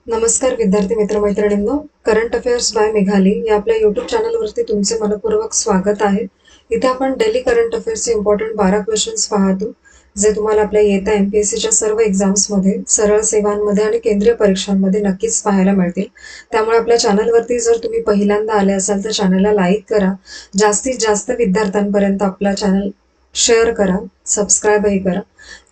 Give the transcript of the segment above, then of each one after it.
नमस्कार विद्यार्थी मित्रमैत्रिणींनो, current affairs bye Meghali या आपल्या यूट्यूब चॅनलवरती तुमचे मनपूर्वक स्वागत आहे. इथे आपण डेली करंट अफेअर्सचे इम्पॉर्टंट 12 क्वेश्चन्स पाहतो, जे तुम्हाला आपल्या येत्या MPSCच्या सर्व एक्झाम्समध्ये, सरळ सेवांमध्ये आणि केंद्रीय परीक्षांमध्ये नक्कीच पाहायला मिळतील. त्यामुळे आपल्या चॅनलवरती जर तुम्ही पहिल्यांदा आले असाल तर चॅनलला लाईक करा, जास्तीत जास्त विद्यार्थ्यांपर्यंत आपला चॅनल शेअर करा, सबस्क्राईबही करा.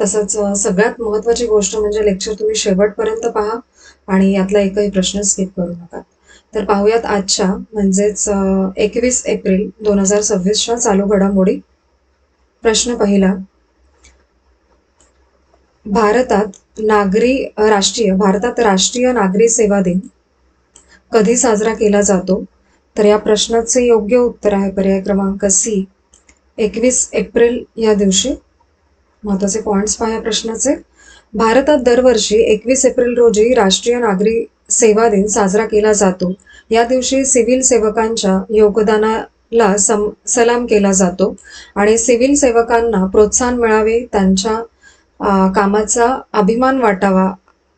तसंच सगळ्यात महत्त्वाची गोष्ट म्हणजे लेक्चर तुम्ही शेवटपर्यंत पहा आणि यातला एकही प्रश्न स्किप करू नका. तर पाहूयात आजच्या म्हणजेच 21 एप्रिल 2026च्या चालू घडामोडी. प्रश्न पहिला, भारतात राष्ट्रीय नागरी सेवा दिन कधी साजरा केला जातो? तर या प्रश्नाचे योग्य उत्तर आहे पर्याय क्रमांक सी, 21 एप्रिल या दिवशी. महत्त्वाचे पॉइंट्स पहा या प्रश्नाचे. भारतात दरवर्षी 21 एप्रिल रोजी राष्ट्रीय नागरी सेवा दिन साजरा केला जातो. या दिवशी सिव्हिल सेवकांच्या योगदानाला सलाम केला जातो आणि सिव्हिल सेवकांना प्रोत्साहन मिळावे, त्यांच्या कामाचा अभिमान वाटावा,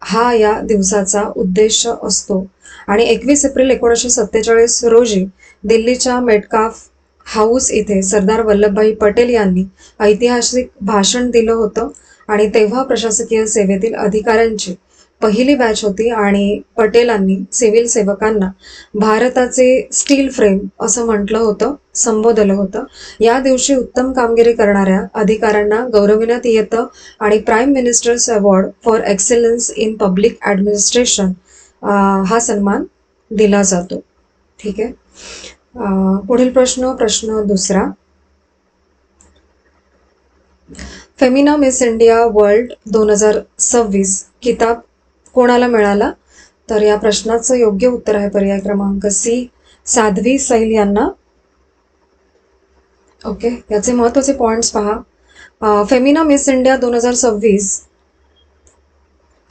हा या दिवसाचा उद्देश असतो. आणि 21 एप्रिल 1947 रोजी दिल्लीच्या मेटकाफ हाऊस इथे सरदार वल्लभभाई पटेल यांनी ऐतिहासिक भाषण दिलं होतं आणि तेव्हा प्रशासकीय सेवेतील अधिकाऱ्यांची पहिली बॅच होती आणि पटेलांनी सिव्हिल सेवकांना भारताचे स्टील फ्रेम असं म्हटलं होतं, संबोधलं होतं. या दिवशी उत्तम कामगिरी करणाऱ्या अधिकाऱ्यांना गौरविण्यात येतं आणि prime ministers award for excellence in public administration हा सन्मान दिला जातो. ठीक आहे. पुढील प्रश्न दुसरा, फेमिना मिस इंडिया वर्ल्ड 2026 किताब कोणाला मिळाला? तर या प्रश्नाचं योग्य उत्तर आहे पर्याय क्रमांक सी, साध्वी सैल यांना. ओके, याचे महत्त्वाचे पॉइंट्स पहा. फेमिना मिस इंडिया 2026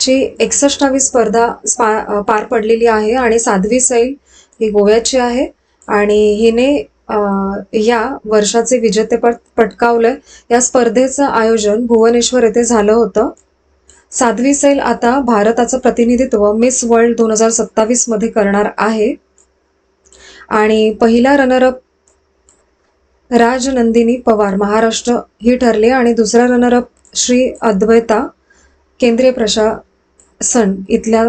ची 61वी स्पर्धा पार पडलेली आहे आणि साध्वी सैल ही गोव्याची आहे आणि हिने या वर्षाचे विजेतेपद पटकावलंय. या स्पर्धेचं आयोजन भुवनेश्वर येथे झालं होतं. साध्वी सैल आता भारताचं प्रतिनिधित्व मिस वर्ल्ड 2027 मध्ये करणार आहे आणि पहिला रनरअप राजनंदिनी पवार महाराष्ट्र ही ठरली आणि दुसरा रनरअप श्री अद्वैता केंद्रीय प्रशासन इथल्या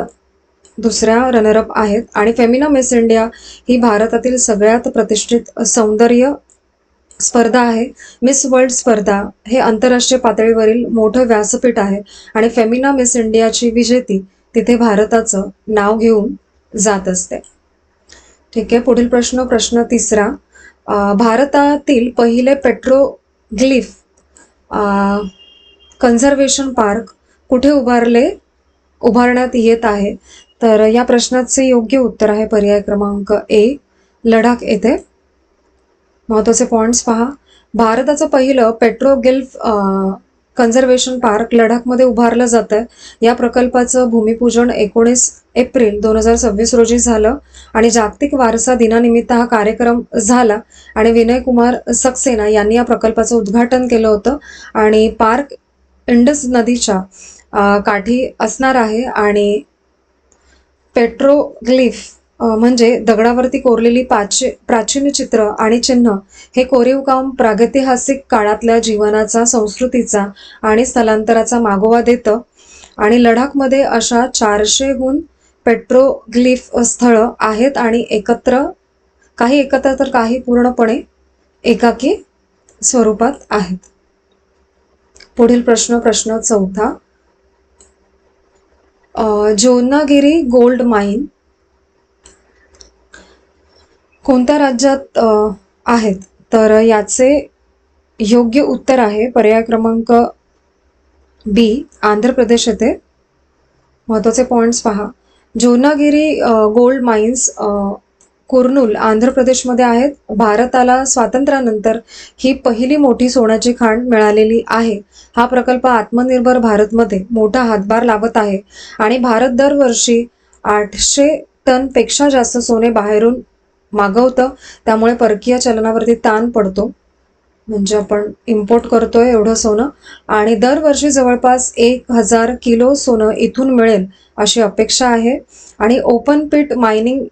दुसऱ्या रनरअप आहेत. आणि फेमिना मिस इंडिया ही भारतातील सगळ्यात प्रतिष्ठित सौंदर्य स्पर्धा आहे. मिस वर्ल्ड स्पर्धा हे आंतरराष्ट्रीय पातळीवरील मोठं व्यासपीठ आहे आणि फेमिना मिस इंडियाची विजेती तिथे भारताचं नाव घेऊन जात असते. ठीक आहे. पुढील प्रश्न तिसरा, भारतातील पहिले पेट्रोग्लिफ कन्झर्वेशन पार्क कुठे उभारण्यात येत आहे? तर या प्रश्नाचे योग्य उत्तर आहे पर्याय क्रमांक ए, लडाख येथे. महत्त्वाचे पॉइंट्स पहा. भारताचं पहिलं पेट्रोग्लिफ कन्झर्वेशन पार्क लडाखमध्ये उभारलं जात आहे. या प्रकल्पाचं भूमिपूजन 19 एप्रिल 2026 रोजी झालं आणि जागतिक वारसा दिनानिमित्त हा कार्यक्रम झाला आणि विनय कुमार सक्सेना यांनी या प्रकल्पाचं उद्घाटन केलं होतं. आणि पार्क इंडस नदीच्या काठी असणार आहे आणि पेट्रोग्लिफ म्हणजे दगडावरती कोरलेली प्राचीन चित्र आणि चिन्ह हे कोरीव काम प्रागैतिहासिक काळातल्या जीवनाचा, संस्कृतीचा आणि स्थलांतराचा मागोवा देतं. आणि लडाखमध्ये अशा 400हून पेट्रोग्लिफ स्थळं आहेत आणि काही एकत्र तर काही पूर्णपणे एकाकी स्वरूपात आहेत. पुढील प्रश्न चौथा, जोनागिरी गोल्ड माइन कोणत्या राज्यात आहेत? तर याचे योग्य उत्तर आहे पर्याय क्रमांक बी, आंध्र प्रदेश येथे. महत्त्वाचे पॉइंट्स पहा. जोनागिरी गोल्ड माइन्स कुर्नूल आंध्र प्रदेशमध्ये आहेत. भारताला स्वातंत्र्यानंतर ही पहिली मोठी सोन्याची खाण मिळालेली आहे. हा प्रकल्प आत्मनिर्भर भारतमध्ये मोठा हातभार लावत आहे आणि भारत दरवर्षी 800 टनपेक्षा जास्त सोने बाहेरून मागवतं. त्यामुळे परकीय चलनावरती ताण पडतो. म्हणजे आपण इम्पोर्ट करतोय एवढं सोनं, आणि दरवर्षी जवळपास 1,000 किलो सोनं इथून मिळेल अशी अपेक्षा आहे. आणि ओपन पिट मायनिंग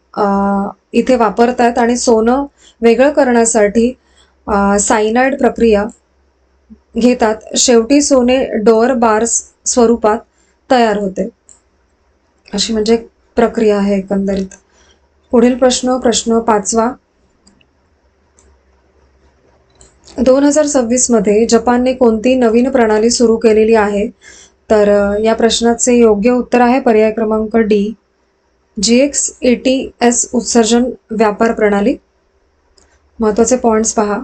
इथे वापरतात आणि सोनं वेगळं करण्यासाठी सायनाइड प्रक्रिया घेतात. शेवटी सोने डोअर बार्स स्वरूपात तयार होते. अशी म्हणजे प्रक्रिया आहे एकंदरीत. पुढील प्रश्न 5वा. 2026 मध्ये जपानने कोणती नवीन प्रणाली सुरू केलेली आहे? तर या प्रश्नाचे योग्य उत्तर आहे पर्याय क्रमांक डी, GX80S उत्सर्जन व्यापार प्रणाली. महत्वाचे पॉइंट्स पहा.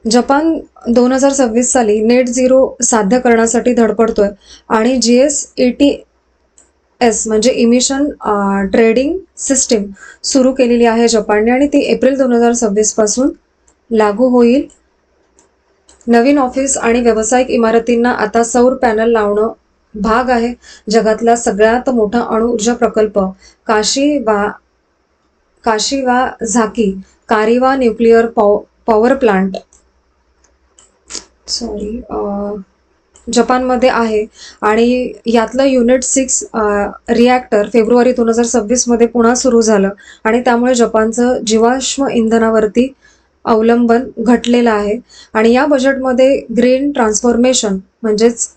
जपान 2026 साली नेट झिरो साध्य करण्यासाठी धडपडतोय आणि GS80S म्हणजे इमिशन ट्रेडिंग सिस्टीम सुरू केलेली आहे जपानने, आणि ती एप्रिल 2026 पासून लागू होईल. नवीन ऑफिस आणि व्यावसायिक इमारतींना आता सौर पॅनल लावणं भाग आहे. जगातला सगळ्यात मोठा अणुऊर्जा प्रकल्प काशिवाझाकी कारिवा न्यूक्लिअर पॉवर प्लांट जपानमध्ये आहे, आणि यातलं युनिट 6 रिॲक्टर फेब्रुवारी 2026 मध्ये पुन्हा सुरू झालं, आणि त्यामुळे जपानचं जीवाश्म इंधनावरती अवलंबन घटलेलं आहे. आणि या बजेटमध्ये ग्रीन ट्रान्सफॉर्मेशन म्हणजेच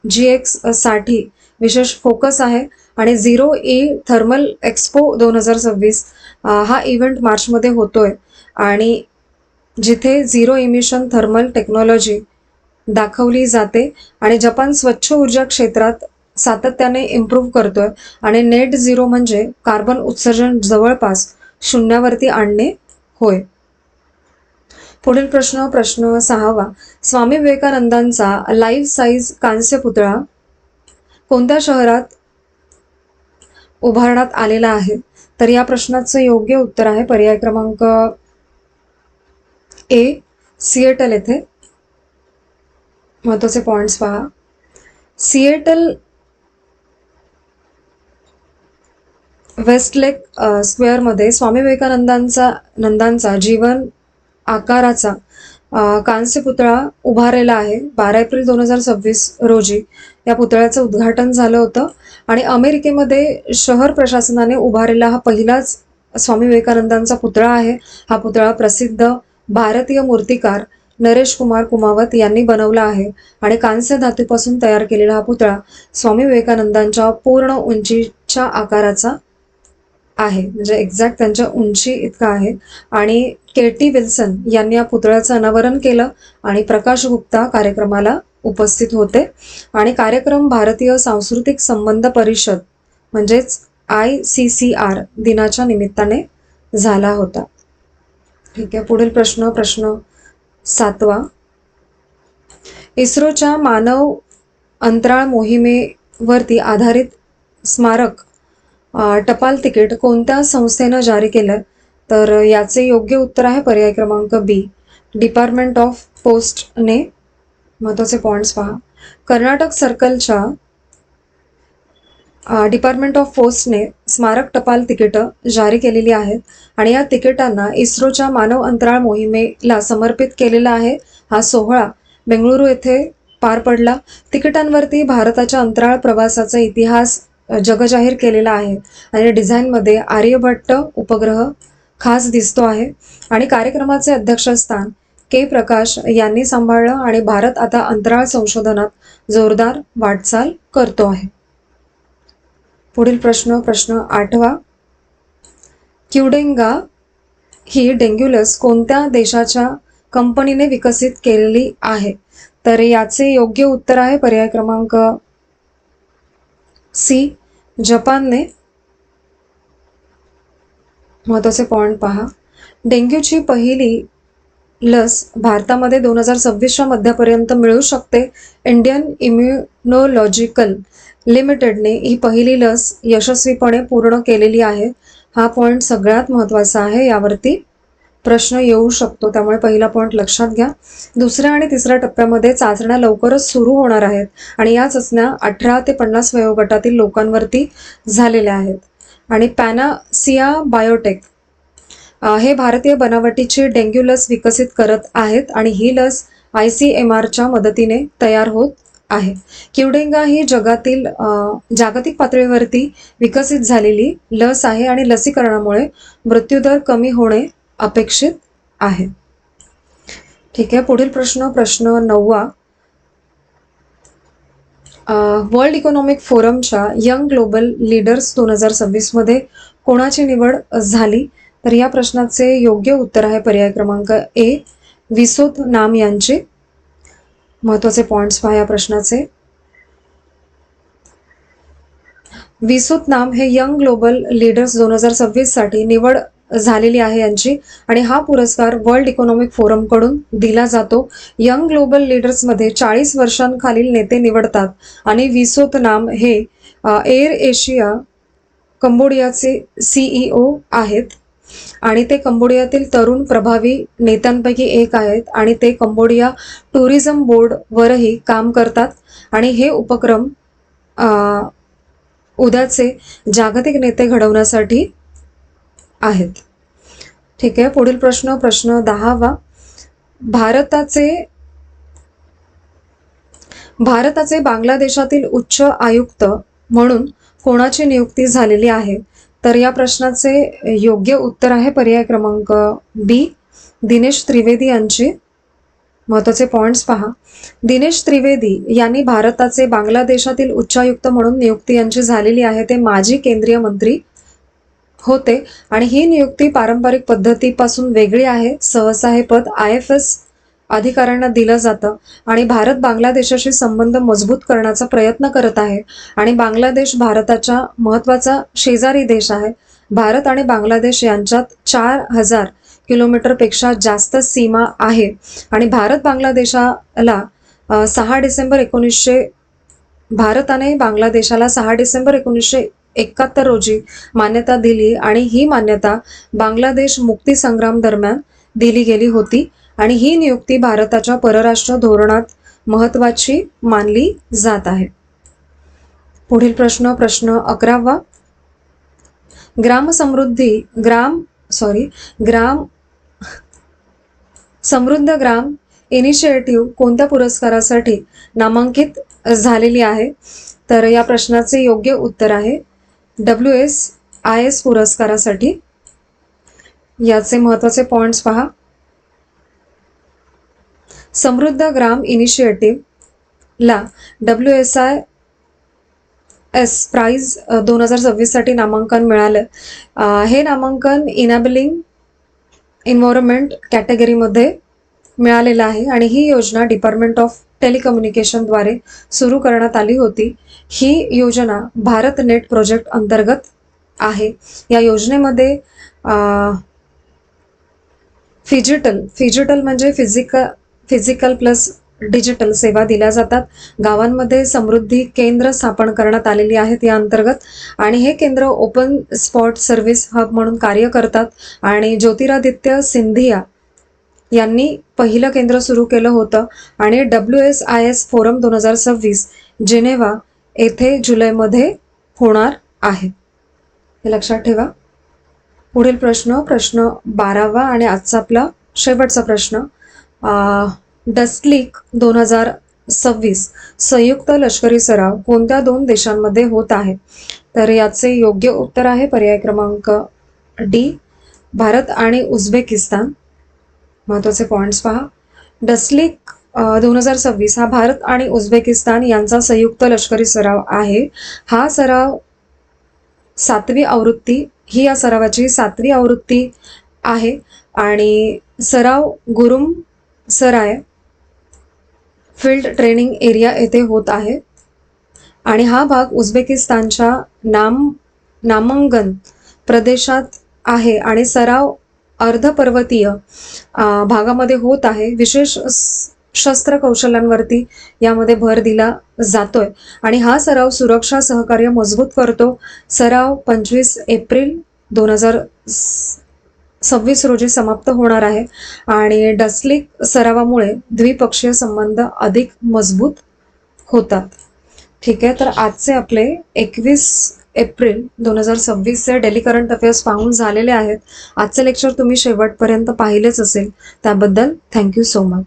GX साठी विशेष फोकस आहे. आणि झिरो थर्मल एक्सपो 2026 हा इव्हेंट मार्चमध्ये होतोय, आणि जिथे झिरो इमिशन थर्मल टेक्नॉलॉजी दाखवली जाते. आणि जपान स्वच्छ ऊर्जा क्षेत्रात सातत्याने इम्प्रूव्ह करतोय, आणि नेट झिरो म्हणजे कार्बन उत्सर्जन जवळपास शून्यावरती आणणे होय. पुढील प्रश्न 6वा. स्वामी विवेकानंदांचा लाईफ साईज कांस्य पुतळा कोणत्या शहरात उभारण्यात आलेला आहे? तर या प्रश्नाचं योग्य उत्तर आहे पर्याय क्रमांक ए, सिएटल येथे. महत्वाचे पॉइंट्स पहा. सिएटल वेस्टलेक स्क्वेअरमध्ये स्वामी विवेकानंदांचा जीवन आकाराचा कांस्य पुतळा उभारलेला आहे. 12 एप्रिल 2026 रोजी या पुतळ्याचं उद्घाटन झालं होतं, आणि अमेरिकेमध्ये शहर प्रशासनाने उभारलेला हा पहिलाच स्वामी विवेकानंदांचा पुतळा आहे. हा पुतळा प्रसिद्ध भारतीय मूर्तिकार नरेश कुमार कुमावत यांनी बनवला आहे, आणि कांस्य धातूपासून तयार केलेला हा पुतळा स्वामी विवेकानंदांच्या पूर्ण उंचीच्या आकाराचा आहे, म्हणजे एक्झॅक्ट त्यांच्या उंची इतका आहे. आणि केटी विल्सन यांनी या पुतळ्याचं अनावरण केलं, आणि प्रकाश गुप्ता कार्यक्रमाला उपस्थित होते. आणि कार्यक्रम भारतीय सांस्कृतिक संबंध परिषद म्हणजेच ICCR दिनाच्या निमित्ताने झाला होता. ठीक आहे. पुढील प्रश्न 7वा. इस्रोच्या मानव अंतराळ मोहिमेवरती आधारित स्मारक टपाल तिकीट कोणत्या संस्थेनं जारी केलं? तर याचे योग्य उत्तर आहे पर्याय क्रमांक बी, डिपार्टमेंट ऑफ पोस्टने. महत्वाचे पॉइंट्स पहा. कर्नाटक सर्कलच्या डिपार्टमेंट ऑफ पोस्टने स्मारक टपाल तिकीटं जारी केलेली आहेत, आणि या तिकिटांना इस्रोच्या मानव अंतराळ मोहिमेला समर्पित केलेला आहे. हा सोहळा बेंगळुरू येथे पार पडला. तिकिटांवरती भारताच्या अंतराळ प्रवासाचा इतिहास जगजाहीर केलेला आहे, आणि डिझाईनमध्ये आर्यभट्ट उपग्रह खास दिसतो आहे. आणि कार्यक्रमाचे अध्यक्षस्थान के प्रकाश यांनी सांभाळलं, आणि भारत आता अंतराळ संशोधनात जोरदार वाटचाल करतो आहे. पुढील प्रश्न 8वा. क्युडेंगा ही डेंग्यू लस कोणत्या देशाच्या कंपनीने विकसित केलेली आहे? तर याचे योग्य उत्तर आहे पर्याय क्रमांक सी, जपानने. महत्वाचे पॉइंट पहा. डेंग्यूची पहिली लस भारतामध्ये 2026च्या मध्यापर्यंत मिळू शकते. इंडियन इम्युनॉलॉजिकल लिमिटेडने ही पहिली लस यशस्वीपणे पूर्ण केलेली आहे. हा पॉइंट सगळ्यात महत्त्वाचा आहे, यावरती प्रश्न येऊ शकतो, त्यामुळे पहिला पॉइंट लक्षात घ्या. दुसऱ्या आणि तिसऱ्या टप्प्यामध्ये चाचण्या लवकरच सुरू होणार आहेत, आणि या चाचण्या 18 ते 50 वयोगटातील लोकांवरती झालेल्या आहेत. आणि पॅनासिया बायोटेक हे भारतीय बनावटीची डेंग्यू लस विकसित करत आहेत आणि ही लस ICMRच्या मदतीने तयार होत आहे. क्युडेंगा ही जागतिक पातळीवरती विकसित झालेली लस आहे आणि लसीकरणामुळे मृत्यूदर कमी होणे अपेक्षित आहे. ठीक आहे, पुढील प्रश्न 9वा. वर्ल्ड इकॉनॉमिक फोरमच्या यंग ग्लोबल लीडर्स 2026 मध्ये कोणाची निवड झाली? तर या प्रश्नाचे योग्य उत्तर आहे पर्याय क्रमांक A, विसोत नाम यांचे. महत्वाचे पॉइंट्स पहा या प्रश्नाचे. विसोत नाम हे यंग ग्लोबल लीडर्स 2026 साठी निवड झालेली आहे यांची आणि हा पुरस्कार वर्ल्ड इकॉनॉमिक फोरम कडून दिला जातो. यंग ग्लोबल लीडर्स मध्ये 40 वर्षांखालील नेते निवडतात आणि विसोत नाम हे एअर एशिया कंबोडियाचे CEO आहेत आणि ते कंबोडियातील तरुण प्रभावी नेत्यांपैकी एक आहेत आणि ते कंबोडिया टुरिझम बोर्डवरही काम करतात आणि हे उपक्रम उद्याचे जागतिक नेते घडवण्यासाठी आहेत. ठीक आहे, पुढील प्रश्न 10वा. भारताचे बांगलादेशातील उच्च आयुक्त म्हणून कोणाची नियुक्ती झालेली आहे? तर या प्रश्नाचे योग्य उत्तर आहे पर्याय क्रमांक B, दिनेश त्रिवेदी यांचे. महत्वाचे पॉइंट्स पहा. दिनेश त्रिवेदी यांनी भारताचे बांगलादेशातील उच्चायुक्त म्हणून नियुक्ती यांची झालेली आहे. ते माजी केंद्रीय मंत्री होते आणि ही नियुक्ती पारंपरिक पद्धतीपासून वेगळी आहे. सहसा हे पद IFS अधिकाऱ्यांना दिलं जातं आणि भारत बांगलादेशाशी संबंध मजबूत करण्याचा प्रयत्न करत आहे आणि बांगलादेश भारताचा महत्त्वाचा शेजारी देश आहे. भारत आणि बांगलादेश यांच्यात 4000 किलोमीटरपेक्षा जास्त सीमा आहे आणि भारताने बांगलादेशाला 6 डिसेंबर 1971 रोजी मान्यता दिली आणि ही मान्यता बांगलादेश मुक्ती संग्राम दरम्यान दिली गेली होती आणि ही नियुक्ती भारताच्या परराष्ट्र धोरणात महत्त्वाची मानली जात आहे. पुढील प्रश्न 11वा. ग्राम समृद्ध ग्राम इनिशिएटिव्ह कोणत्या पुरस्कारासाठी नामांकित झालेली आहे? तर या प्रश्नाचे योग्य उत्तर आहे WSIS पुरस्कारासाठी. याचे महत्त्वाचे पॉइंट्स पहा. समृद्ध ग्राम इनिशिएटिव्हला WSIS प्राइज 2026 साठी नामांकन मिळालं. हे नामांकन इनॅबलिंग एन्व्हायरमेंट कॅटेगरीमध्ये मिळालेलं आहे आणि ही योजना डिपार्टमेंट ऑफ टेलिकम्युनिकेशनद्वारे सुरू करण्यात आली होती. ही योजना भारत नेट प्रोजेक्ट अंतर्गत आहे. या योजनेमध्ये फिजिटल म्हणजे फिजिकल प्लस डिजिटल सेवा दिल्या जातात. गावांमध्ये समृद्धी केंद्र स्थापन करण्यात आलेली आहेत या अंतर्गत आणि हे केंद्र ओपन स्पॉट सर्व्हिस हब म्हणून कार्य करतात आणि ज्योतिरादित्य सिंधिया यांनी पहिलं केंद्र सुरू केलं होतं आणि WSIS फोरम 2026 जिनेव्हा येथे जुलैमध्ये होणार आहे. हे लक्षात ठेवा. पुढील प्रश्न 12वा आणि आजचा आपला शेवटचा प्रश्न. डस्टलीक 2026 संयुक्त लष्करी सराव कोणत्या 2 देशांमध्ये होत आहे? तर याचे योग्य उत्तर आहे पर्याय क्रमांक D, भारत आणि उझबेकिस्तान. महत्त्वाचे पॉइंट्स पहा. डस्टलीक 2026 हा भारत आणि उझबेकिस्तान यांचा संयुक्त लष्करी सराव आहे. हा सराव 7वी आवृत्ती ही या सरावाची 7वी आवृत्ती आहे आणि सराव गुरुम सराय फील्ड ट्रेनिंग एरिया येथे होत आहे आणि हा भाग उझबेकिस्तानच्या नामंगन प्रदेशात आहे आणि सराव अर्धपर्वतीय भागामध्ये होत आहे. विशेष शस्त्र कौशल्यांवरती यामध्ये भर दिला जातोय आणि हा सराव सुरक्षा सहकार्य मजबूत करतो. सराव 25 एप्रिल 2026 रोजी समाप्त होणार आहे आणि डस्टलीक सरावामुळे द्विपक्षीय संबंध अधिक मजबूत होतात. ठीक आहे, तर आजचे आपले 21 एप्रिल 2026चे डेली करंट अफेअर्स पाहून झालेले आहेत. आजचे लेक्चर तुम्ही शेवटपर्यंत पाहिलेच असेल, त्याबद्दल थँक्यू सो मच.